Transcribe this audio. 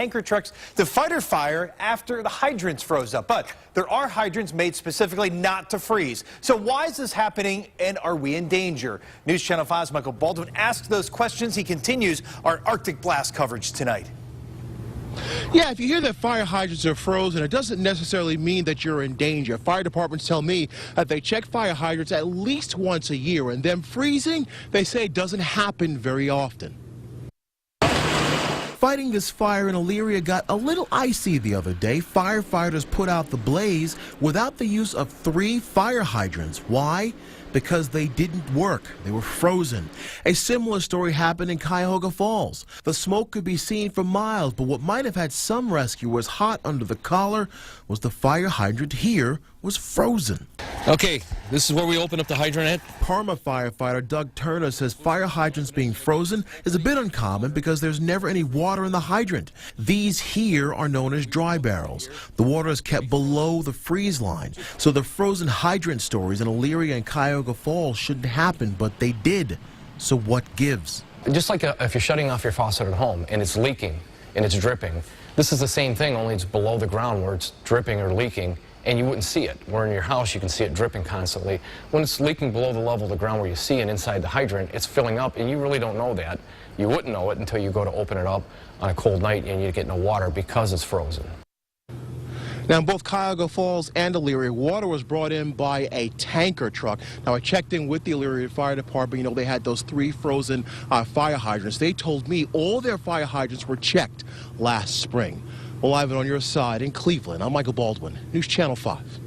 tanker trucks to fight a fire after the hydrants froze up. But there are hydrants made specifically not to freeze. So why is this happening, and are we in danger? News Channel 5's Michael Baldwin asks those questions. He continues our Arctic blast coverage tonight. Yeah, if you hear that fire hydrants are frozen, it doesn't necessarily mean that you're in danger. Fire departments tell me that they check fire hydrants at least once a year, and them freezing, they say, doesn't happen very often. Fighting this fire in Elyria got a little icy the other day. Firefighters put out the blaze without the use of 3 fire hydrants. Why? Because they didn't work. They were frozen. A similar story happened in Cuyahoga Falls. The smoke could be seen for miles, but what might have had some rescuers hot under the collar was the fire hydrant here was frozen. Okay, this is where we open up the hydrant at. Parma firefighter Doug Turner says fire hydrants being frozen is a bit uncommon because there's never any water in the hydrant. These here are known as dry barrels. The water is kept below the freeze line. So the frozen hydrant stories in Elyria and Cuyahoga Falls shouldn't happen, but they did. So what gives? Just like if you're shutting off your faucet at home and it's leaking and it's dripping, this is the same thing, only it's below the ground where it's dripping or leaking, and you wouldn't see it. Where in your house you can see it dripping constantly. When it's leaking below the level of the ground where you see it inside the hydrant, it's filling up, and you really don't know that. You wouldn't know it until you go to open it up on a cold night and you get no water because it's frozen. Now, in both Cuyahoga Falls and Elyria, water was brought in by a tanker truck. Now, I checked in with the Elyria Fire Department. You know, they had those 3 frozen fire hydrants. They told me all their fire hydrants were checked last spring. Well, live on your side in Cleveland, I'm Michael Baldwin, News Channel 5.